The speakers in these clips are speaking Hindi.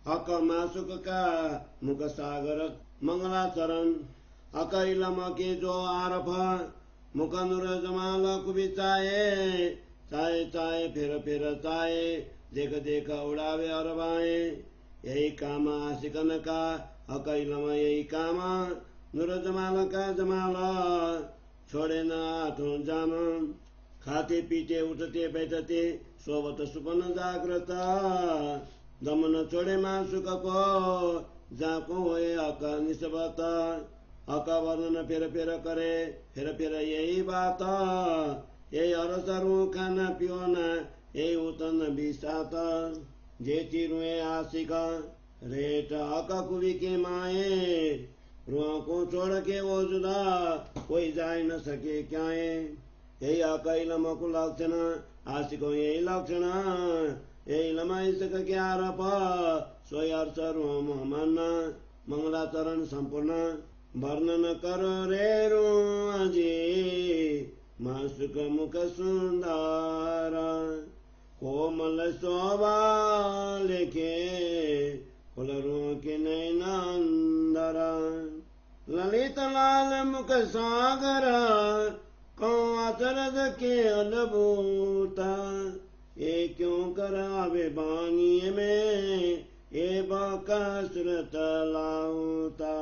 अक मासुक का मुख सागर मंगलाचरण अकैलम के जो आरफ मुख नुर जमाल कुबी चाहे चाहे चाहे फिर चाहे देख देख उड़ावे और बाए यही काम आशिकन का अकैलम यही काम नुर जमाल का जमाल छोड़े न आठों जान खाते पीते उठते बैठते सोवत सुपन जागृत दमन छोड़े मासुक को जाको होए अक निस्बत अक वर्णन फिर करे फिर यही बात यही अरसरू खाना पियोना यही उतन बिसात जे चिरुए आशिक रेट अक कुबी के माए रुआ को छोड़ के वो जुदा कोई जाए न सके क्याए यही अकैलम को लक्षण आशिको यही लक्षण यही लमा इसक क्या रप सोई अर्थ रोम मन मंगलाचरण संपूर्ण वर्णन करो रे रुआजी मासुक मुख सुंदर कोमल शोभा लेखे फुलरों के नैनांदर ललित लाल मुख सागर काचरद के अद्भुत ये क्यों करावे बानी में ये बाका सुरत लाऊता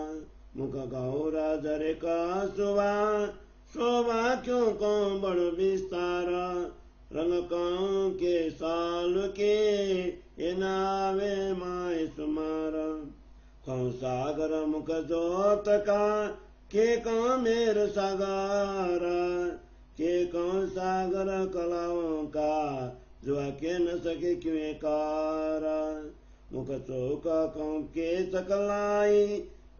मुख गौरा जरे का शोभा क्यों कौन बड़ विस्तार रंग कां के साल के ये नावे माए सुमार कौन सागर मुख जोत का के कौन मेर सागर के कौन सागर कलाओं का जो के न सके क्यों कार मुख चौका कौन के सकलाई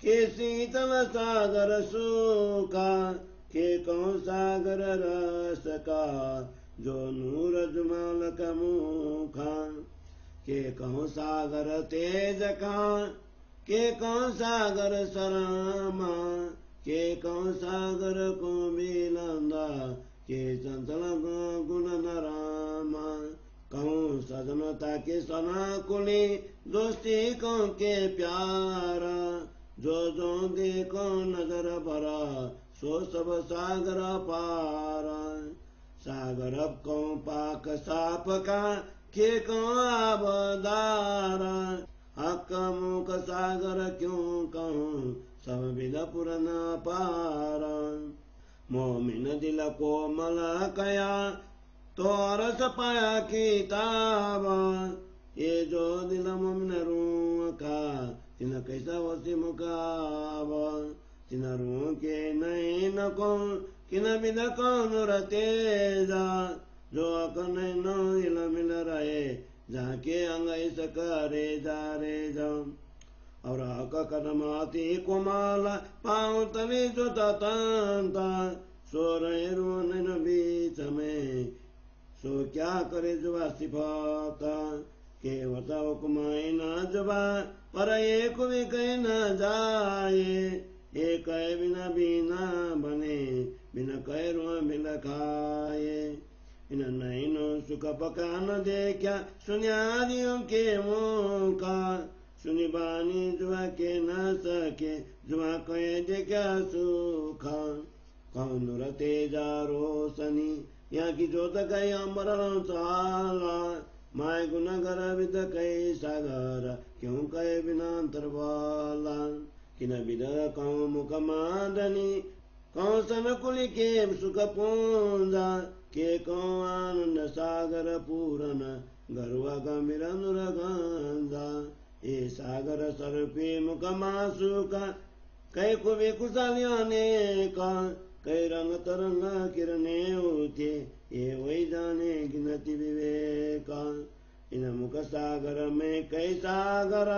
के शीतल सागर सूखा के कौन सागर रस का जो नूर जुमाल का मुखा के कौन सागर तेज का के कौन सागर सरामा के कौन सागर को मिलंदा के चंचल गुण नरामा कौन सजनता के सना कुली दोस्ती कौन के प्यारा जो देखो नजर भरा सो सब सागर पारा सागर को पाक साप का के कौन आबदारा हक मुख सागर क्यों कहूँ सब विद पुरना पारा मोमिन दिल कोमल कया तो रस पाया किताब ये जो दिल मोमिन रूह का तिन कैसा वसी मुकाब तिन रूह के नैन को किन बिद कौन रतेजा जो अकन नो इल मिल रहे जाके अंग इस करे जा रे जाओ और अक कदमाती कुमाल पाँव तले जो तांता सो रहे रोन बीच में सो क्या करे जुबा सिफाता के बताओ कुमाई ना जुबा पर एक भी कहीं न जाए एक बिना बिना बने बिना कह रुआ मिल खाए इन नैनो सुख पकान देखा सुनियादियों के मुँह का सुनी बानी जुआ के न सके जुआ कहे देखा सुखा कौन रते जा रोशनी यहाँ की जोत गई अमर साला माय गुण गर विद कई सागर क्यों कहे बिना अंतरवाला किन विद कौ मुख मादनी कौ सन कुल के सुख पूंजा के कौ आनंद सागर पूरन गरुआ गंभीर नुरगंधा ये सागर सर्पे मुख मासु का कई कुबे कुशालियों ने का कई रंग तरंग किरने होते ये वही जाने गिनती विवेका इन मुख सागर में कई सागर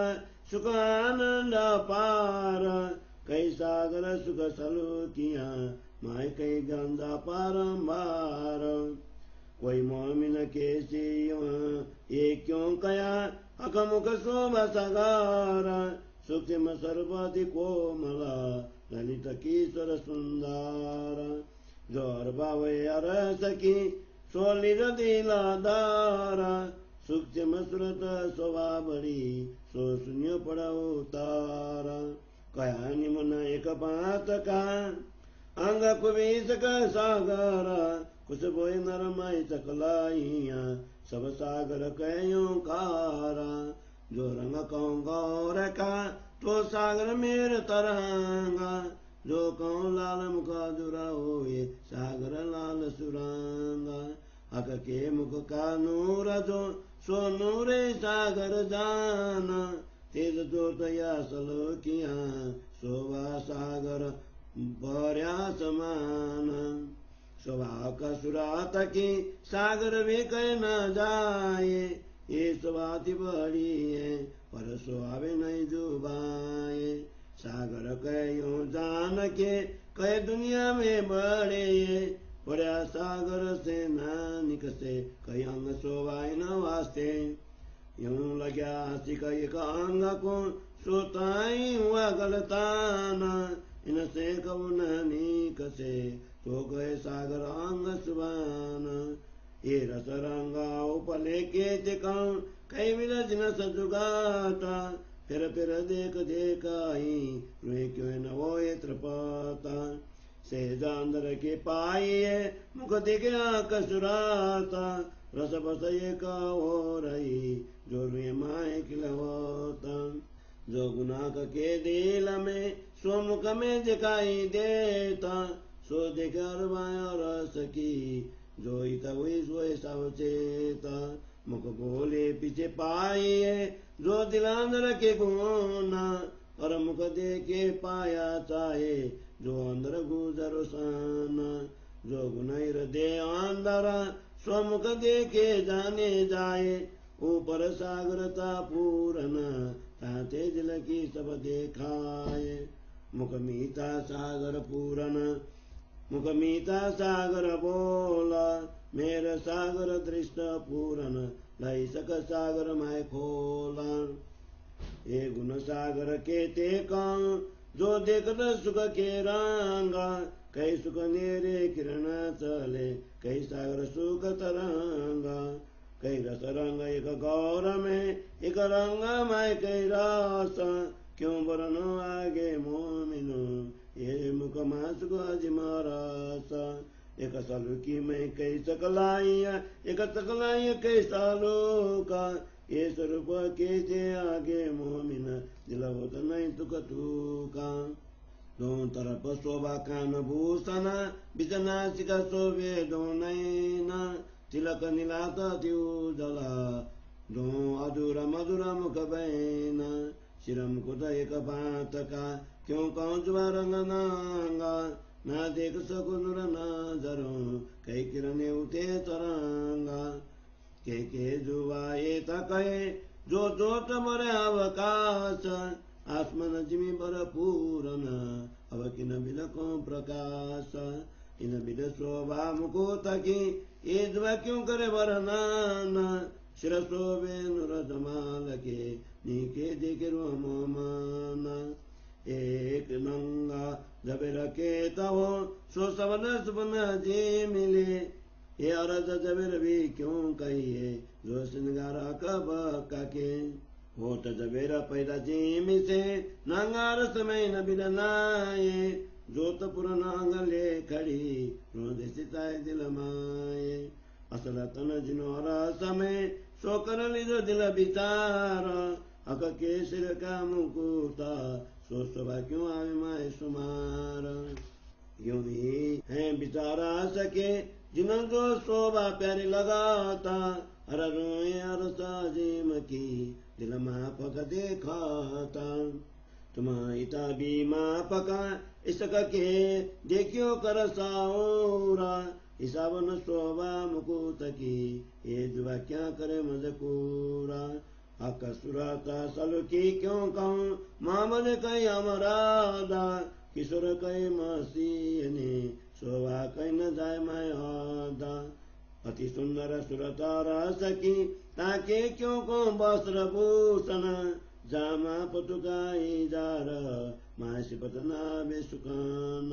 सुख आनंद पार कई सागर सुख सलूतियाँ माय कई गंधा पारंबार कोई मोमिन के ये क्यों कया अकमुख शोभा सगार सूक्ष्म सर्वाधि कोमला ललित किशोर सुंदर जोर बावे अरस की सोलिर दिलादार सूक्ष्म सुरत शोभा बड़ी सो शून्य पड़ो तारा कया निमन एक बात का अंग कुबीस का सागरा कुछ बोए नरमाई चकलाइया सब सागर कयो कारा जो रंग कहूँ गौर का तो सागर मेर तरंगा जो कहूँ लाल मुखा दुरा होए सागर लाल सुरंगा हक के मुख का नूर जो सो नूरे सागर जाना तेज ज्योत या सलो किया शोभा सागर भर्या समान शोभा का सुरात की सागर भी कह न जाए ये स्वाति बड़ी है पर सुहावे नहीं डूबाए सागर कहो जान के कह दुनिया में बड़े पड़ा सागर से न निकसे कई अंग शोभाए न वास्ते यूं लग्या हसी कई का अंग को सोताई हुआ गलताना इनसे कब न निकसे तो गए सागर अंग सुबाना ये रस रंगा उपले के दिखाऊं कई विलज न सजुगाता फिर देख देख आई रुए क्यों न वो त्रिपाता से जांदर के पाइए मुख दिखा कसुराता रस बस एक हो रही जो रुए माए खिलवाता जो गुनाह के दिल में सो मुख में दिखाई देता सो देखर माया रस की जो इता हुई सोए सावचेता मुख बोले पीछे पाइए जो दिलांदर के गुना और मुख देखे पाया चाहे जो अंदर गुजर साना जो गुनाह दे अंदरा स्वमुख देखे जाने जाए ऊपर सागरता पूरन ताते दिल की सब देखाए मुख मीता सागर पूरन मुख मीता सागर बोला मेरा सागर दृष्ट पूरन लाई सक सागर मैं खोला ये गुण सागर के ते जो देखत सुख के रंगा कई सुख नेरे किरण चले कई सागर सुख तरंगा कई रस रंग एक गौर में एक रंग मैं कई रास क्यों बरन आगे मोमिनो ये मुख मास को अजमारास एक सालू की मैं कई सकलाइया एक सकलाइया कई सालों का ये स्वरूप के जे आगे मोमिन दिलवत नहीं तुक तूका दो तरफ शोभा कान भूषण बिचनासिक शोभे दो नैना तिलक नीलाता त्युजला दो अधूरा मधुरा मुख बैना शिरम कुद एक बात का क्यों कौन जुआ रंग नांगा ना देख सको नुर नजरों कई किरने उठे तरंगा के जुआ ये तकए जो जोत मरे अवकाश आसमान जिमी बर पूरन अब किन बिलको प्रकाश इन बिल शोभा मुको तकी ये जुआ क्यों करे वरनाना शिर शोभे नुर जमाल के नीके देखे रो माना एक नंगा जब रखे तब सो सबन सुबन जे मिले ये अरज जबेर भी क्यों कहिए जो सिंगारा कब काके हो तो जबेरा पैदा जीम से नंगार समय न बिलनाए जोत पुरनांगले खड़ी रोदे सिताए दिल माए असल तन जिनोरा समय सो कर लीजो दिल बिचारा अक के सिर का मुकुटा सो शोभा क्यों आवे माए सुमारा यूं ही है बिचारा सके जिन्हों जो शोभा प्यारी लगाता हर रोए हर साजिम की दिल मापक देखाता तुम्हारा भी मापका इसका के देखियो कर साओरा हिसाब न शोभा मुकुत की ये जुआ क्या करे मजकूरा हक सुराता सल की क्यों कहूँ मामन कई अमरादा किशोर कई मसीने शोभा कई न जाय मायादा अति सुंदर सुरता रसकी ताके क्यों को वस्त्र भूषण जामा पतुकाई जार मासी पतना बेसुकान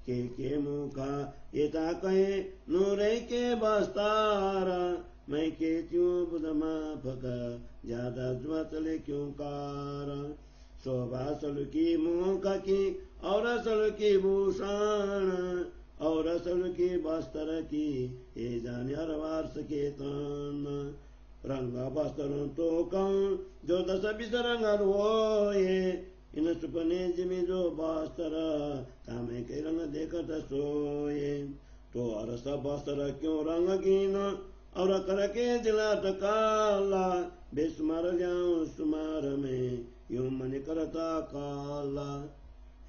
के मुखा ये ताके नूरे के बस्तारा मैं के त्यों बुधमा फक ज्यादा जुआ चले क्यों कार शोभा सलुकी मुख की और सलुकी भूषण और असल की बस्तर की ये जाने हर वार्ष के तन रंग बस्तर तो कहूँ जो 10-20 रंग हो ये इन सुपने जिमी जो बस्तर तामे के रंग देखत सोए तो अरस बस्तर क्यों रंग कीन और करके दिला काला बेसुमार जाऊं सुमार में यूं मन करता काला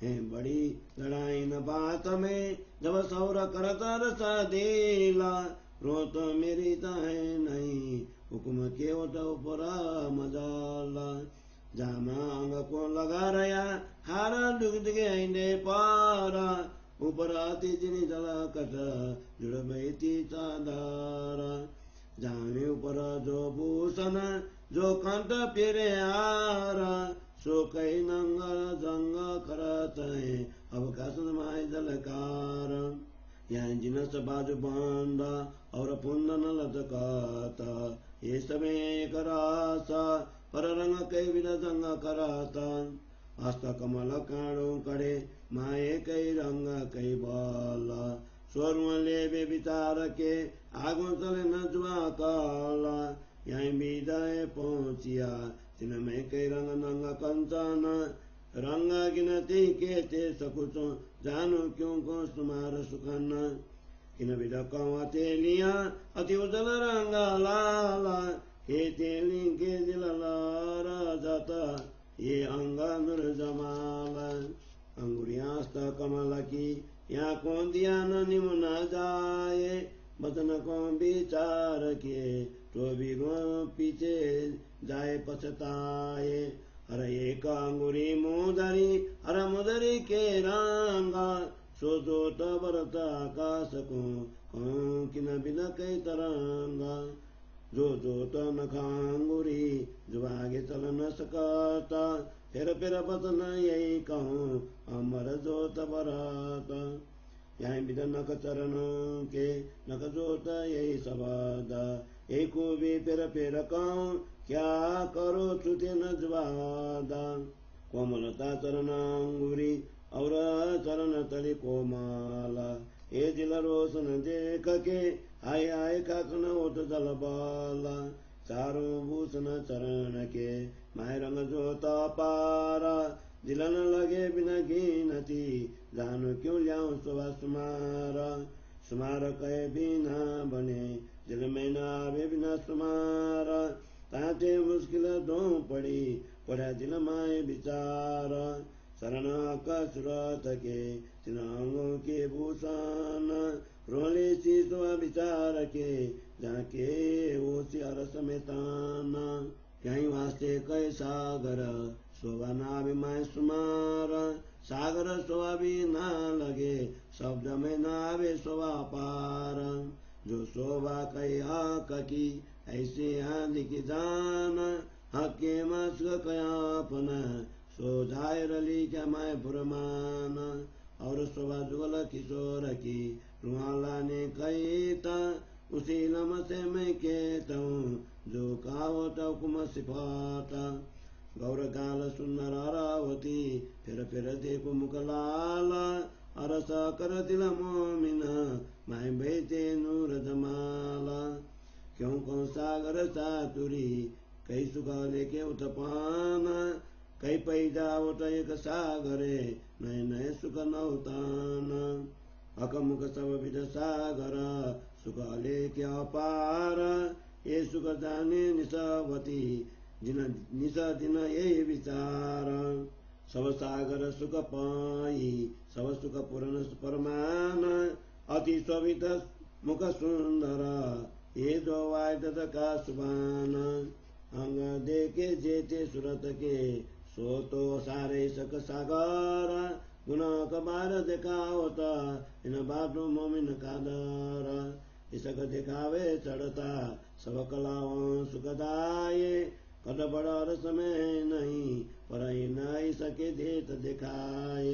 है बड़ी लड़ाई न बात में जब सौर करता रसा देला रोत मेरी है नहीं हुक्म के ऊपरा मजाला जामा अंग को लगा रहा हारा दुख दिखे पारा ऊपर आती जिनी जला कट जुड़ बैती चादारा जाने ऊपर जो भूषण जो कंठ फिरे आरा सो कई नंग जंग करत है अब कासन माय जलकार यहाँ जिनस बाजू बांधा और पुंदन लटकाता ये समय करासा पर रंग कई बिना जंग कराता हस्त कमल काणो करे माए कई रंग कई बाला स्वरुआ ले बे विचार के आगो चले न जुआ काला यहाँ विदाय पहुंचिया तिन में कई रंग नंग कंचन रंग गिनती के ते सकुचो जानो क्यों को तुम्हार सुखन किन विद कौते लिया अति उजल रंग लाला हे तेली के दिल लारा जाता ये अंग नूर जमाल अंगुरियास्त कमल की यहाँ कौन दिया न निमुना जाए बदन को विचार के तो भी पीछे जाए पछताए अरे एक अंगुरी मुदरी अरे मुदरी के रंगा सोचो तबरत आकाश को किन बिना कई तरंगा जो तो नखांगुरी जो आगे चल न सकता फिर बचन यही कहूँ अमर जोत बरात यहाँ बिद नक चरण के नक जोत यही सबादा एक भी फिर कहूँ क्या करो छुते न ज्वादा कोमलता चरण अंगुरी और चरण तली कोमाला ये दिल रोशन देख के आय आय काकन ओट जल बाला चारों भूषण चरण के माय रंग जोता पारा दिल न लगे बिना गिनती जानो क्यों लियाऊं सुबह सुमार कहे बिना बने दिल में न आवे बिना सुमारा ताते मुश्किल दो पड़ा दिल माए विचारा शरण का सुरत के तिनांगों के भूषण रोले शीशो विचार के जाके वो सियार समेताना यहीं वास्ते कई सागर शोभा नाभिमाय सुमार सागर शोभा भी ना लगे शब्द में नावे शोभा पार जो शोभा कई हक की ऐसे आंधी की जान हके मस्क कयापना सो जाय रली क्या माय पुरमान और शोभा जुगल किशोर की रुआला ने कही था उसी लम से मैं कहता हूँ जो काहो तो कुम सिफाता गौर काल सुंदर अरावती फिर देखो मुकलाला अरसा कर दिल मोमिना मैं बैठे नूर जमाला क्यों कौन सागर चातुरी कई सुखा लेके उतपाना कई पैदा उठ एक सागरे नए नए सुख नौताना अकमुख सब विध सागर सुख लेके अपार ये सुख जाने निशावती जिन निशा दिन ये विचार सब सागर सुख पाई सब सुख पूर्ण परमान अति शोभित मुख सुंदर ये दो वायद का सुबान अंग देखे जेते सुरत के सो तो सारे सक सागर गुना कबार दिखावता इन बातों मोमिन का दर इसक दिखावे चढ़ता सब कलाओं सुखदाये कद बड़ा रस में नहीं पर नहीं सके देत दिखाए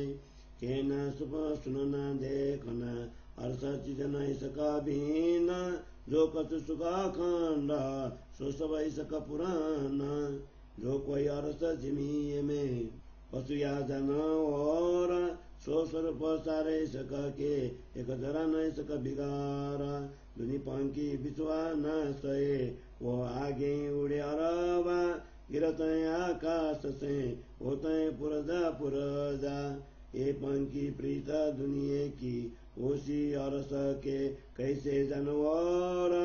के न सुबह सुन न देख न और सच न इसका भी न जो कछु सुखा खंडा सो सब सक पुराना जो कोई अरस जिमी में पशु या जानवर सो स्वरूप सारे सक के एक जरा न सक बिगारा दुनि पंखी बिचुआ न सहे वो आगे उड़े अरबा गिरत आकाश से होते पुरजा पुरजा ये पंखी प्रीत दुनिया की होशी और सके कैसे जानवर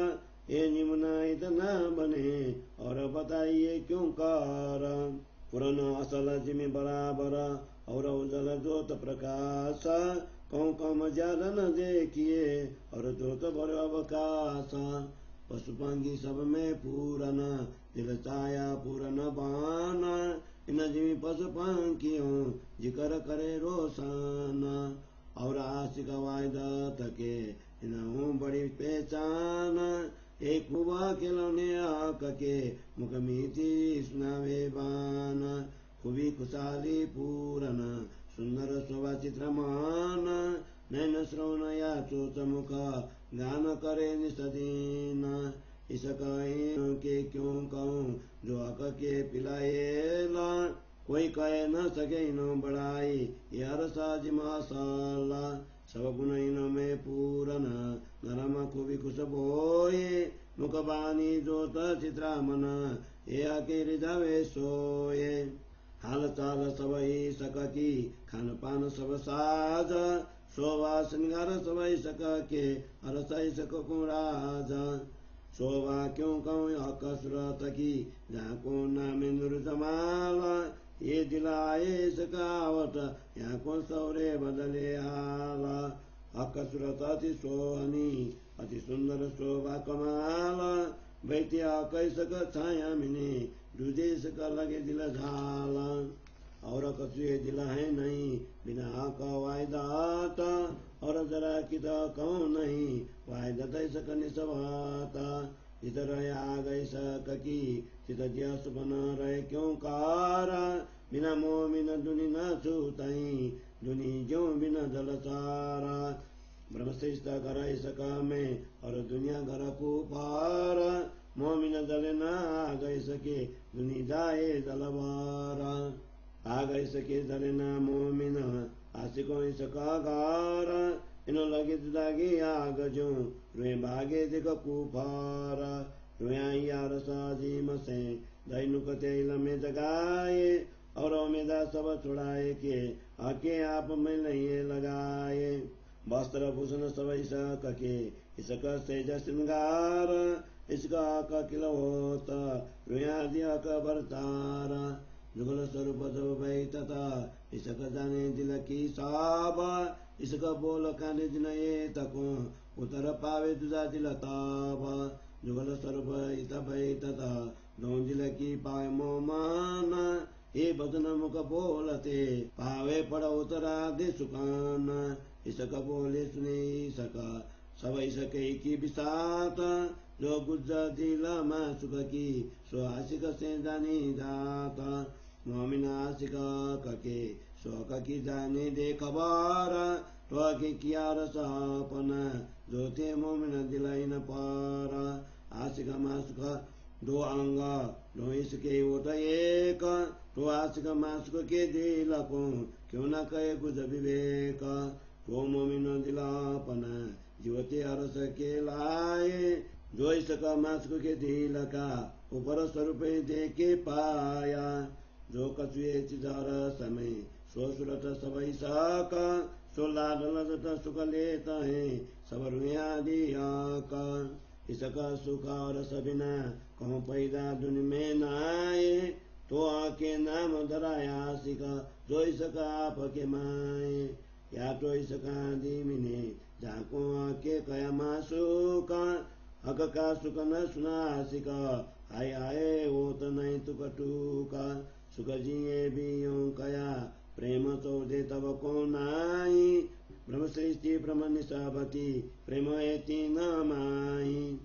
ये निम्न इतना बने और बताइए क्यों कारण पुराना असल जिम्मे बराबर और उजल ज्योत प्रकाश कौन कम ज्यादा न देखिए और ज्योत भर अवकाश पशु पंखी सब में पूरना दिल छाया पूरन बाना इन जिमी पशु पंखियों जिक्र करे रोशाना और आशिक वायदा तके इन्हों बड़ी पहचान एक हुआ खिलौने आक के मुख मीठी सुनावे बाना खूबी खुशाली पूरन सुंदर शोभा चित्रमान नैन श्रवण या चोच मुख गान करे निषदीन इस के क्यों कहूँ जो अक के पिलाएला कोई कह न सके इनो बढ़ाई यार साज माशाला सब गुण इनो में पूरन नरम खूबी खुश बोए मुख बानी जोत चित्रा मन ये आके रिजावे सोए हाल चाल सब सक की खान पान सब साज शोभा श्रृंगार सब सक के अरसाई सक राजा शोभा क्यों कहूँ अकसरत की जहाँ को नाम नूर जमाला ये दिलाए सकावट यहाँ को सौरे बदले आला अकसरत अति सोहनी अति सुंदर शोभा कमाला बैठिया कैसक छाया मिने दूजे सक लगे दिल झाला और कछुए दिल है नहीं बिना का वायदाता और जरा कित कौन नहीं वायदा तय सक निसवाता इधर आ गई सक की चित जस बन रहे क्यों कारा बिना मोह बिना दुनि न छूतई दुनि जो बिना जल सारा ब्रह्म श्रेष्ठ कर सका में और दुनिया घर को पार मोमिन जल न आ गई सके दुनि जाए जलवारा आ गई सके जल न मोमिन आशिकों सका गारा इन लगे दागे आग जो रुए भागे दिख कुफारा रुया यार साजिम से दैनुक तेल में जगाए और उमेदा सब छुड़ाए के आके आप में नहीं लगाए वस्त्र भूषण सब इसक के इसका सेज श्रृंगार इसका का किल होता रुया दिया का बरतारा जुगल स्वरूप जो भई तथा इसका जाने दिल की साबा इसका बोल काने जिनये तको उतर पावे तुझा दिल ताबा जुगल स्वरूप इत भई तथा दो दिल की पावे मोमाना हे भजन मुख बोलते पावे पड़ उतरा दे सुकान इसका बोले सुने सका सब इसके की बिसात जो गुज्जा दिला मा सुख की सो आशिक से जानी जाता मोमिन आशिक कके शोक की जाने दे खबर तो के किया रसापना जो ते मोमिन दिलाई न पारा आशिक मासुक दो अंग दो इसके उठ एक तो आशिक मासुक के दिल को क्यों न कहे कुछ विवेक तो मोमिन दिलापना जीवते अरस के लाए जो इसका मासुक के दिल का ऊपर स्वरूप दे के पाया जो कछुए चिजार समय सो सुरत सब का सो लाड लजत सुख लेता है सब रुया दिया का इसका सुख और सबिना कहूँ पैदा दुन में नाए तो आके नाम धराया सिका जो इसका आपके माए या तो इसका दीमिने जाको आके कया मासुका हक का सुख न सुना सिका हाय हाय वो तो नहीं तु कटुका सुख जिये बियों कया प्रेम तो दे तब को नाई ब्रह्म सृष्टि ब्रह्म निशाभती प्रेम एति न माई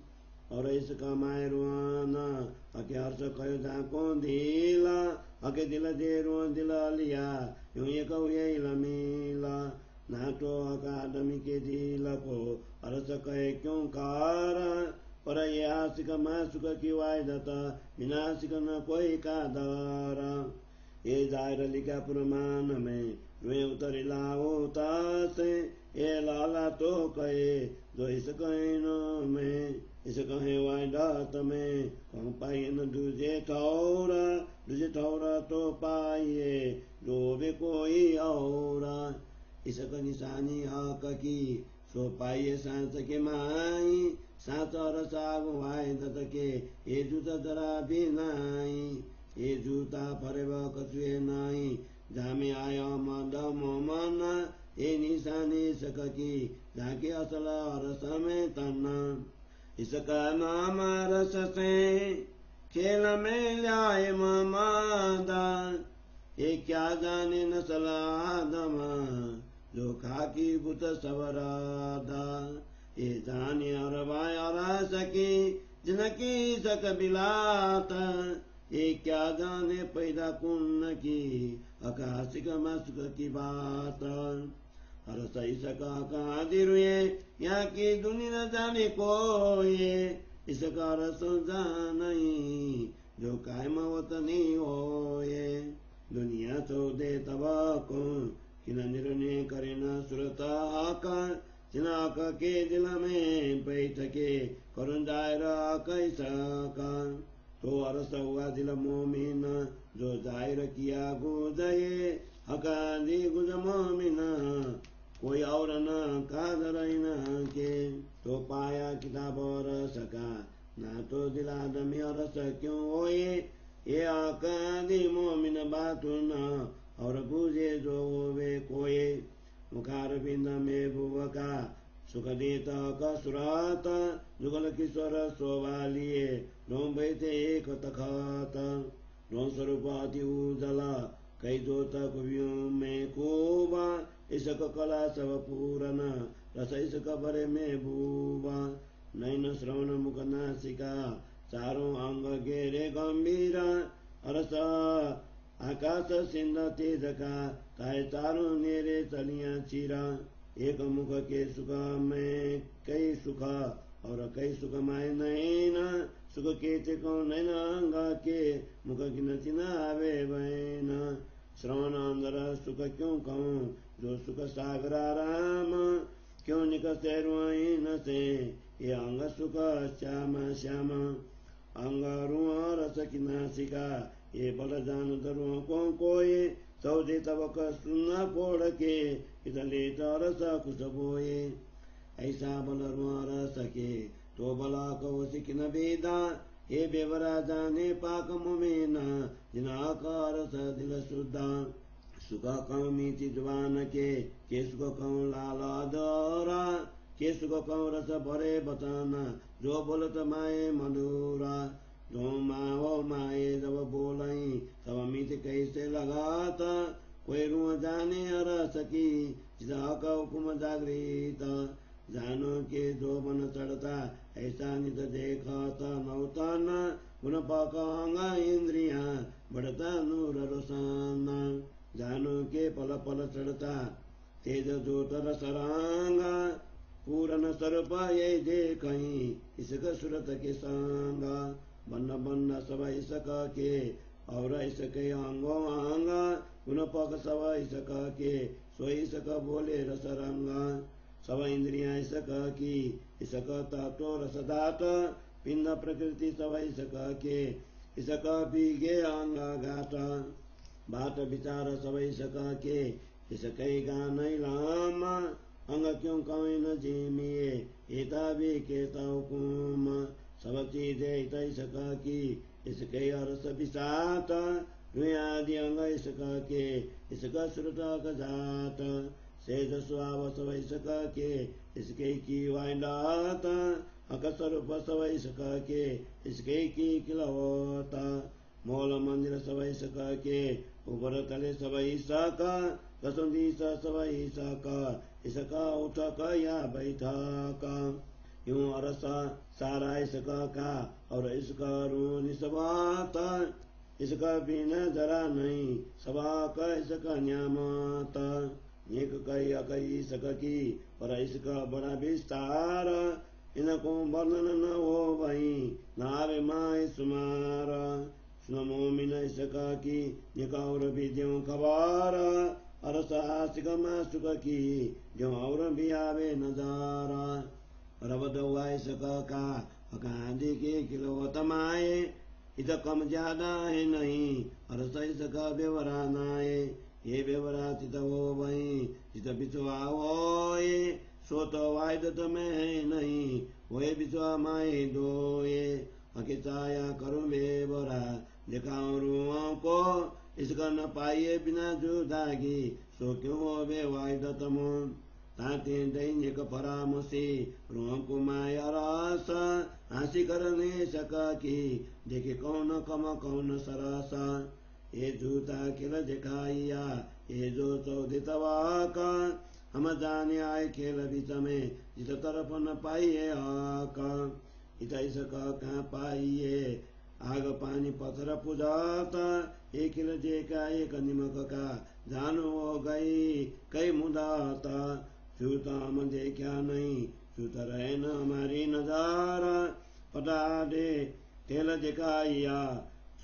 और इसका माय रुआना अके हर्ष कयो जाको दिला अके दिल दे रुआ दिला लिया यूं ये कहू ये लमीला नाटो अकादमी के दिल को हर्ष कहे क्यों कारा पर ये आशिक मासुक की वायदत विनाशिक न कोई का दर ये जाहिर लिखा पुरमान में रुए उतरी लाओता से ये लाला तो कहे जो इस कहनो में इस कहे वायदत में कहूँ पाइए न दूजे ठौरा तो पाइए जो भी कोई और इसक निशानी हक की सो पाइए सांस के माई सात और साग वायदत के ये जूता जरा भी नाई ये जूता फरेब कछुए नाई जामे आया मद मोमन ये निशानी सक की जाके असल और समय तना इसका नाम रस से खेल में लाए मादा ये क्या जाने नस्ल आदम जो खाकी बुत सवरादा ये जाने और बाया सकी जिनकी सक बिलात ये क्या जाने पैदा कुन की आकाशिक मस्क की बात हर सही सका कहाँ दिरुए यहाँ की दुनिया न जाने को ये इसका रस जानी जो कायम वतनी हो ये दुनिया तो दे तबा को किन निर्णय करे न सुरता आका जिनाक के दिल में बैठ के करुण दायरा कैसा का तो अरस हुआ दिल मोमिन जो जाहिर किया गुजये हका दी गुज मोमिन कोई और न कादर न के तो पाया किताब और सका ना तो दिल आदमी और क्यों होए ये आकादी मोमिन बातु न और बुझे जो वे कोए मुखार बिंद में बुवका सुख देता का सुरात जुगल किशोर शोभालिए रोम बैठे एक तखात रोम स्वरूप अति उजला कई दो तक में खूबा इसक कला सब पूरन रस इसक भरे में भूबा नैन श्रवण मुख नासिका चारों अंग गेरे गंभीरा अरस आकाश सिंध तेज का ताए चारों नेरे चलिया चीरा एक मुख के सुख में कई सुख और कई सुख माय नैन सुख के तिको नैन अंग के मुख की न चिनावे बैन श्रवण अंदर सुख क्यों कहूँ जो सुख सागरा राम क्यों निकसे रुआइन से ये अंग सुख श्याम श्याम अंग रुआ रस की नासिका ये बल जान दरुआ को कोई सौदे तबक सुना कोड़ के इतले तरस कुछ बोए ऐसा बल रुआ रस के तो बला कौ सिकिन वेदा हे बेवरा जाने पाक मुमेना जिना का रस दिल शुद्धा सुख कौ मीठी जुबान के सुख कौ लाला दौरा के सुख कौ रस भरे बताना जो बोलत माए मधुरा जो माओ माए जब बोलाई तब मीठ कैसे लगाता कोई रुआ जाने रस की जिदा का हुकुम जागृत जानो के जो बन चढ़ता ऐसा नित देखता नौताना गुण पकांगा इंद्रिया बढ़ता नूर रोसाना जानो के पल पल चढ़ता तेज जो तर सरांगा पूरन स्वरूप ये देखई इसका सुरत के सांगा बन्न बन्न सब इसका के और इसके अंगो आंगा गुण पक सब इसका के सो इसका बोले रस रंगा सब इंद्रिया इसका की इसका तातो रसदात पिंड प्रकृति सब इसका के इसका पीगे अंगा गाता बात विचार सब इसका के इसके गान लाम अंग क्यों कहीं न जीमिए एता भी केता हुकुम सब चीजें इसका की इसके अरस विसात आदि अंग इसका के इसका श्रुता का जात सेज स्वाव सब इसका के इसके की वायदात अक स्वरूप सब इसका के इसके की किलवता मोल मंदिर सब इसका के ऊपर तले सब इसका कसुंदी सब इसका इसका उठा का या बैठा का यूं अरसा सारा इसका का और इसका रू निस्वाता इसका बिना जरा नहीं सभा का इसका न्यामता एक कई अकई सक की पर इसका बड़ा विस्तार इनको वर्णन न हो भई नावे माय सुमार सुनमो मिन सका की निकाउर विद्यों खबार अरसासिक मासुक की जो और भी आवे नजारा रबद वाय सका का अकांदी के किलोवत माए इत कम ज्यादा है नहीं अरसई सका व्यवरा नाए ये व्यवरा चित हो भई चित बिचवा होए सो तो वायदत में है नहीं वही बिचवा माए दोए अकिचाया करूं बेवरा दिखाऊं रुओं को इसका न पाइए बिना जुदागी सो क्यों हो बे वायदत मुन ताते दैनिक परामसी रुओं को माया रास हासी करने सका की देखे कौन कम कौन सरासा ये जूता खेल दिखाइया ये जो चौदितवा का हम जाने आए खेल बीच में जिस तरफ न पाइए आका इत इसका कहाँ पाइए आग पानी पत्थर पुजाता एक खेल जेका एक निमक का जानो हो गई कई मुदाता छूता हम देखा नहीं छूता रहे न हमारी नजारा पटा दे खेल दिखाइया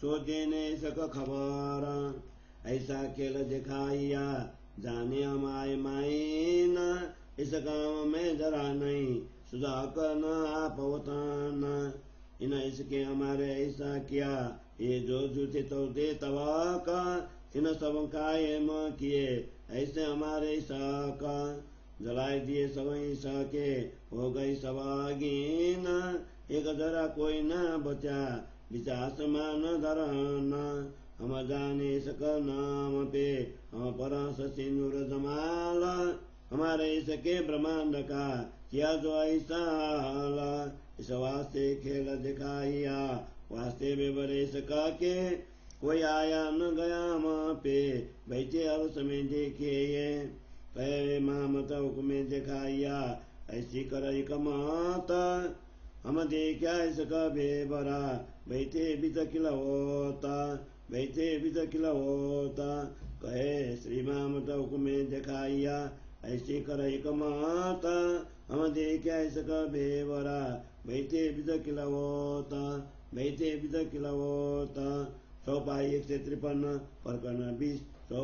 सो देने सक खबारा ऐसा खेल दिखाइया जाने हमारे मायना इस गाँव में जरा नहीं सुधा करना आप होताना इन इसके हमारे ऐसा किया ये जो जूते तो दे तवा का इन सब कायम किए ऐसे हमारे ईसा का जलाए दिए सब ईसा के हो गई सवागीन एक जरा कोई न बचा विचास मान धराना हम जाने सक नाम पे हम परास सिंदूर जमाला हमारे इसके ब्रह्मांड का किया जो ऐसा हाला इस वास्ते खेल दिखाइया वास्ते बेबरे सका के कोई आया न गया वहाँ पे बैठे अर्थ में देखे ये पहले मामत हुक्में दिखाइया ऐसी कर कमाता हम देखा इसका बेबरा बैठे भी तकिला होता बैठे भी तकिला होता कहे श्री मामत हुक्में दिखाइया ऐसी कर कमाता हम देखा इसका बेबरा बैठे भी तकिला होता बैठे भी तकिला होता 153 प्रकरण 20 100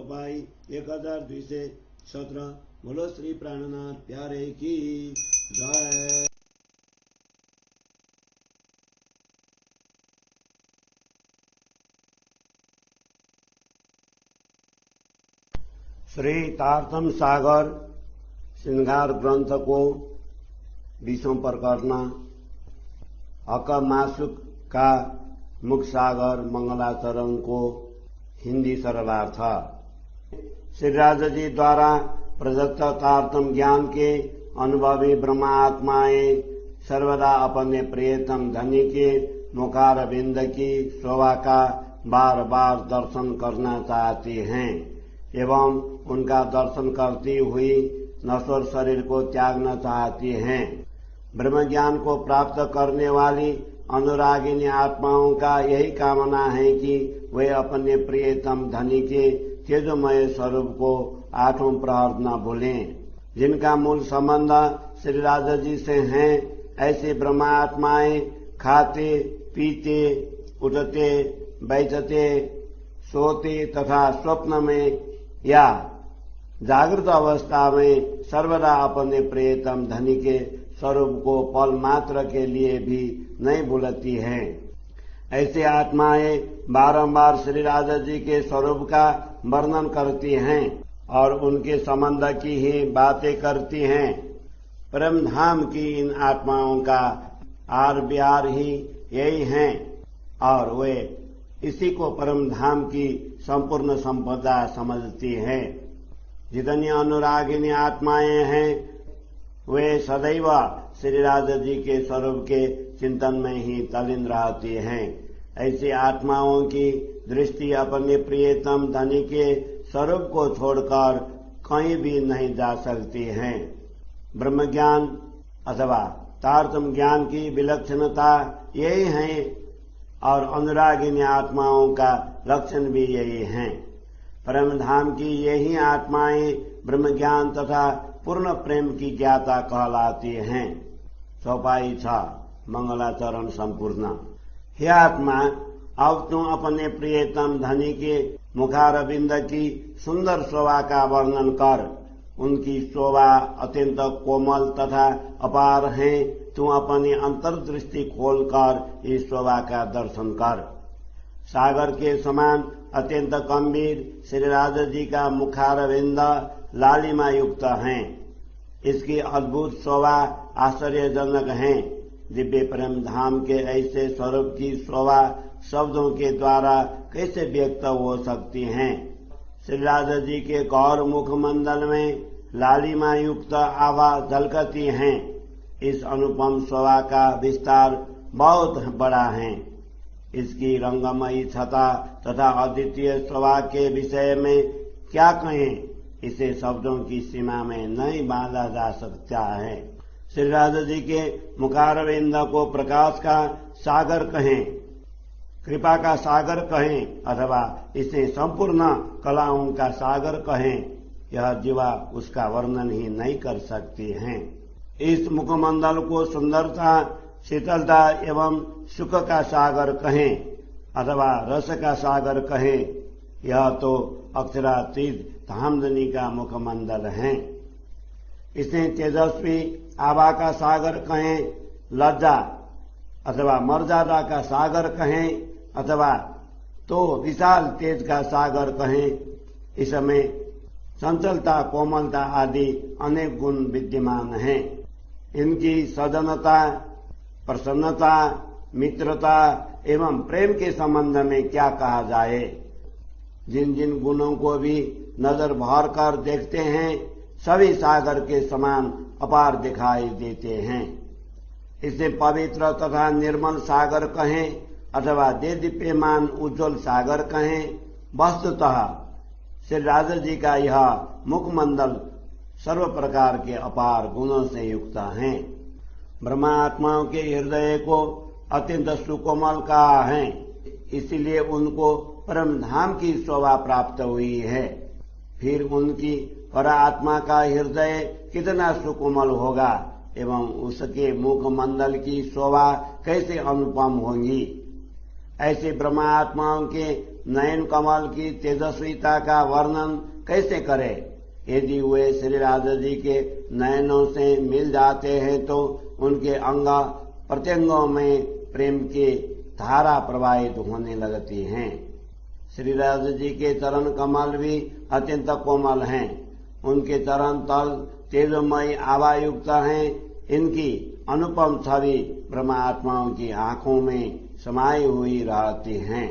1217 बोलो श्री प्राणनाथ प्यारे की जय। श्री तारतम सागर श्रृंगार ग्रंथ को 20वां प्रकरण अकमासुक का मुख सागर मंगलाचरण को हिंदी सरलार्थ। श्री राजा जी द्वारा प्रदत्त तारतम ज्ञान के अनुभवी ब्रह्मात्माएं सर्वदा अपने प्रियतम धनी के मुखार बिंद की शोभा का बार बार दर्शन करना चाहती हैं एवं उनका दर्शन करती हुई नश्वर शरीर को त्यागना चाहती हैं। ब्रह्म ज्ञान को प्राप्त करने वाली अनुरागिनी आत्माओं का यही कामना है कि वे अपने प्रियतम धनी के तेजोमय स्वरूप को आठों प्रहर न भूलें। जिनका मूल संबंध श्री राजा जी से हैं, ऐसे ब्रह्मात्माएं खाते पीते उठते बैठते सोते तथा स्वप्न में या जागृत अवस्था में सर्वदा अपने प्रियतम धनी के स्वरूप को पल मात्र के लिए भी नहीं भूलती हैं। ऐसे आत्माएं बारंबार श्री राजा जी के स्वरूप का वर्णन करती हैं और उनके संबंध की ही बातें करती हैं। परम धाम की इन आत्माओं का आर बिहार ही यही हैं और वे इसी को परम धाम की संपूर्ण संपदा समझती हैं। जितनी अनुरागिनी आत्माएं हैं वे सदैव श्री राजा जी के स्वरूप के चिंतन में ही तल्लीन रहती हैं। ऐसी आत्माओं की दृष्टि अपने प्रियतम धनी के स्वरूप को छोड़कर कहीं भी नहीं जा सकती है। ब्रह्म ज्ञान अथवा तारतम ज्ञान की विलक्षणता यही है और अनुरागिनी आत्माओं का लक्षण भी यही है। परम धाम की यही आत्माएं ब्रह्म ज्ञान तथा पूर्ण प्रेम की ज्ञाता कहलाती हैं। चौपाई 6 मंगलाचरण संपूर्ण। हे आत्मा, अब तू अपने प्रियतम धनी के मुखारविंद की सुंदर शोभा का वर्णन कर। उनकी शोभा अत्यंत कोमल तथा अपार है। तू अपनी अंतर्दृष्टि खोलकर इस शोभा का दर्शन कर। सागर के समान अत्यंत गंभीर श्री राधा जी का मुखारविंद लालिमा युक्त हैं। इसकी अद्भुत शोभा आश्चर्यजनक है। दिव्य प्रेम धाम के ऐसे स्वरूप की शोभा शब्दों के द्वारा कैसे व्यक्त हो सकती हैं। श्री राधा जी के गौर मुखमंडल में लालिमा युक्त आभा झलकती हैं। इस अनुपम शोभा का विस्तार बहुत बड़ा है। इसकी रंगमयी छटा तथा अद्वितीय शोभा के विषय में क्या कहें, इसे शब्दों की सीमा में नहीं बांधा जा सकता है। श्री राधा जी के मुखारविंद को प्रकाश का सागर कहें, कृपा का सागर कहें अथवा इसे संपूर्ण कलाओं का सागर कहें, यह जीवा उसका वर्णन ही नहीं कर सकती हैं। इस मुखमंडल को सुंदरता, शीतलता एवं सुख का सागर कहें अथवा रस का सागर कहें, यह तो अक्षरातीत धामधनी का मुखमंडल है। इसे तेजस्वी आभा का सागर कहें, लज्जा अथवा मर्यादा का सागर कहें अथवा तो विशाल तेज का सागर कहें। इसमें चंचलता, कोमलता आदि अनेक गुण विद्यमान हैं। इनकी सजनता, प्रसन्नता, मित्रता एवं प्रेम के संबंध में क्या कहा जाए। जिन जिन गुणों को भी नजर भर कर देखते हैं, सभी सागर के समान अपार दिखाई देते हैं। इसे पवित्र तथा निर्मल सागर कहें अथवा देदीप्यमान उज्ज्वल सागर कहें। वस्तुतः श्री राधा जी का यह मुखमंडल सर्व प्रकार के अपार गुणों से युक्त है। ब्रह्मात्माओं के हृदय को अत्यंत सुकोमल कहा है, इसलिए उनको परम धाम की शोभा प्राप्त हुई है। फिर उनकी परात्मा का हृदय कितना सुकोमल होगा एवं उसके मुखमंडल की शोभा कैसे अनुपम होगी। ऐसे ब्रह्मात्माओं के नयन कमल की तेजस्विता का वर्णन कैसे करें। यदि वे श्री राधा जी के नयनों से मिल जाते हैं तो उनके अंग प्रत्यंगों में प्रेम की धारा प्रवाहित होने लगती हैं। श्री राधा जी के चरण कमल भी अत्यंत कोमल हैं। उनके चरण तल तेजमयी आभा युक्त हैं। इनकी अनुपम छवि ब्रह्मात्माओं की आंखों में समाई हुई रहती हैं।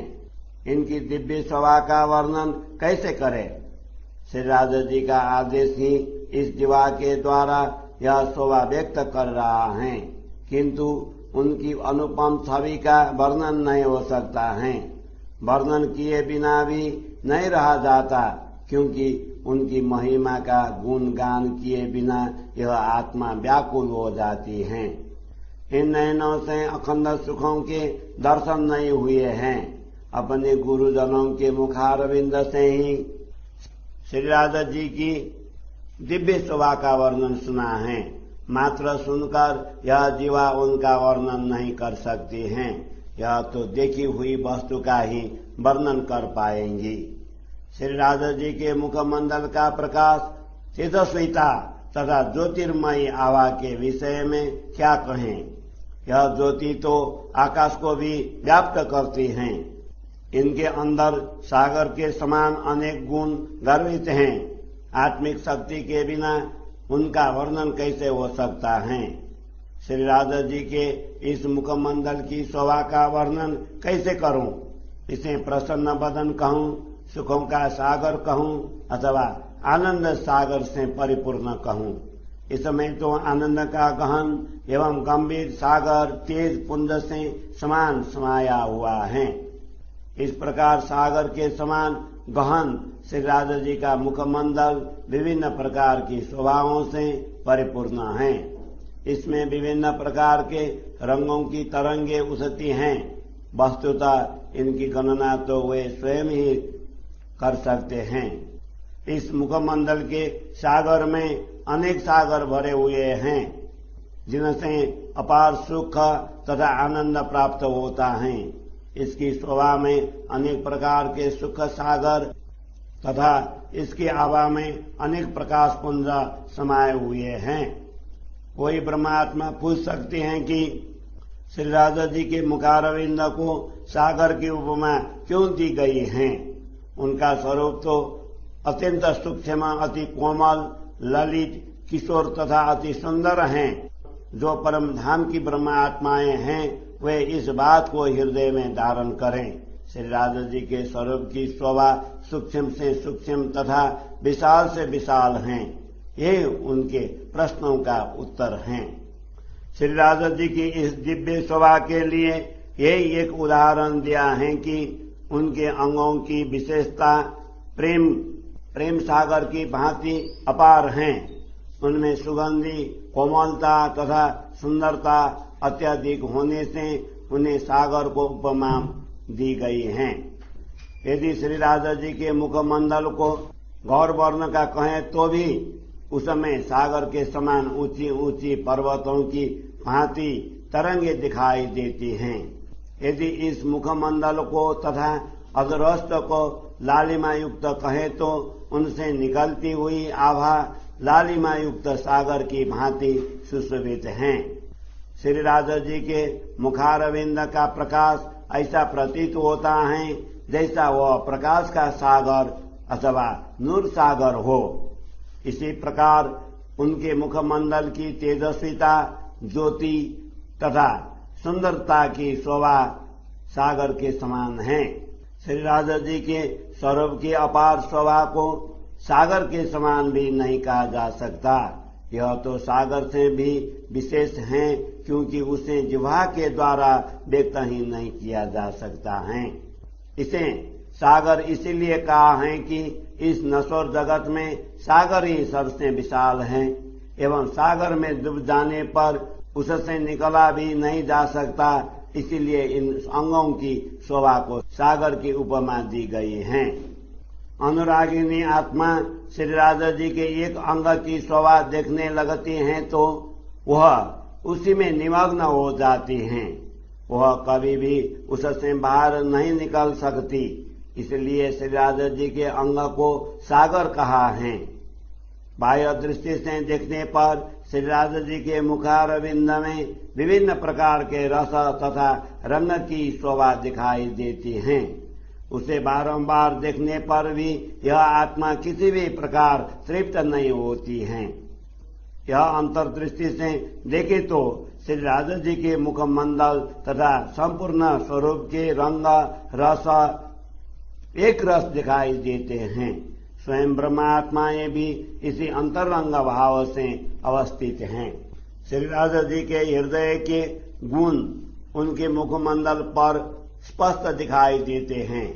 इनकी दिव्य शोभा का वर्णन कैसे करें। श्री राधा जी का आदेश ही इस जीवा के द्वारा यह शोभा व्यक्त कर रहा है, किंतु उनकी अनुपम छवि का वर्णन नहीं हो सकता है। वर्णन किए बिना भी नहीं रहा जाता, क्योंकि उनकी महिमा का गुणगान किए बिना यह आत्मा व्याकुल हो जाती है। इन नयनों से अखंड सुखों के दर्शन नहीं हुए हैं। अपने गुरुजनों के मुखारविंद से ही श्री राधा जी की दिव्य शोभा का वर्णन सुना है। मात्र सुनकर यह जीवा उनका वर्णन नहीं कर सकती हैं। यह तो देखी हुई वस्तु का ही वर्णन कर पाएंगी। श्री राधा जी के मुखमंडल का प्रकाश, तेजस्विता तथा ज्योतिर्मयी आभा के विषय में क्या कहें। यह ज्योति तो आकाश को भी व्याप्त करती हैं। इनके अंदर सागर के समान अनेक गुण गर्वित हैं। आत्मिक शक्ति के बिना उनका वर्णन कैसे हो सकता है। श्री राधा जी के इस मुखमंडल की शोभा का वर्णन कैसे करूं। इसे प्रसन्न बदन कहूं, सुखों का सागर कहूं अथवा आनंद सागर से परिपूर्ण कहूं। इस समय तो आनंद का गहन एवं गंभीर सागर तेज पुंज से समान समाया हुआ है। इस प्रकार सागर के समान गहन श्री राधा जी का मुखमंडल विभिन्न प्रकार की शोभाओं से परिपूर्ण है। इसमें विभिन्न प्रकार के रंगों की तरंगे उठती हैं। वस्तुतः इनकी गणना तो वे स्वयं ही कर सकते हैं। इस मुखमंडल के सागर में अनेक सागर भरे हुए हैं। जिनसे अपार सुख तथा आनंद प्राप्त होता है। इसकी शोभा में अनेक प्रकार के सुख सागर तथा इसकी आभा में अनेक प्रकाश पुंज समाये हुए हैं। कोई ब्रह्मात्मा पूछ सकते हैं कि श्री राधा जी के मुखारविंद को सागर की उपमा क्यों दी गई है। उनका स्वरूप तो अत्यंत सूक्ष्म, अति कोमल, ललित, किशोर तथा अति सुंदर हैं। जो परम धाम की ब्रह्म आत्माएं हैं वे इस बात को हृदय में धारण करें। श्री राधा जी के स्वरूप की शोभा सूक्ष्म से सूक्ष्म तथा विशाल से विशाल हैं। ये उनके प्रश्नों का उत्तर हैं। श्री राधा जी की इस दिव्य शोभा के लिए यही एक उदाहरण दिया है कि उनके अंगों की विशेषता प्रेम सागर की भांति अपार हैं। उनमें सुगंधी, कोमलता तथा सुंदरता अत्यधिक होने से उन्हें सागर को उपमा दी गई है। यदि श्री राधा जी के मुखमंडल को गौर वर्ण का कहें तो भी उसमें सागर के समान ऊंची ऊंची पर्वतों की भांति तरंगे दिखाई देती हैं। यदि इस मुखमंडल को तथा अधरस्त को लालिमा युक्त कहे तो उनसे निकलती हुई आभा लालिमा युक्त सागर की भांति सुशोभित हैं। श्री राधा जी के मुखारविंद का प्रकाश ऐसा प्रतीत होता है जैसा वह प्रकाश का सागर अथवा नूर सागर हो। इसी प्रकार उनके मुखमंडल की तेजस्विता, ज्योति तथा सुंदरता की शोभा सागर के समान है। श्री राधा जी के स्वरूप की अपार शोभा को सागर के समान भी नहीं कहा जा सकता। यह तो सागर से भी विशेष है, क्योंकि उसे जिह्वा के द्वारा व्यक्त ही नहीं किया जा सकता है। इसे सागर इसीलिए कहा है कि इस नश्वर जगत में सागर ही सबसे विशाल है एवं सागर में डूब जाने पर उससे निकला भी नहीं जा सकता। इसीलिए इन अंगों की शोभा को सागर की उपमा दी गई है। अनुरागिनी आत्मा श्री राधा जी के एक अंग की शोभा देखने लगती हैं तो वह उसी में निमग्न हो जाती हैं। वह कभी भी उससे बाहर नहीं निकल सकती। इसलिए श्री राधा जी के अंग को सागर कहा है। बाह्य दृष्टि से देखने पर श्री राधा जी के मुखारविंद में विभिन्न प्रकार के रस तथा रंग की शोभा दिखाई देती हैं। उसे बारंबार देखने पर भी यह आत्मा किसी भी प्रकार तृप्त नहीं होती है। यह अंतर्दृष्टि से देखे तो श्री राधा जी के मुखमंडल तथा संपूर्ण स्वरूप के रंग रस एक रस दिखाई देते हैं। स्वयं ब्रह्मात्माएं भी इसी अंतरंग भाव से अवस्थित हैं। श्री राधा जी के हृदय के गुण उनके मुखमंडल पर स्पष्ट दिखाई देते हैं।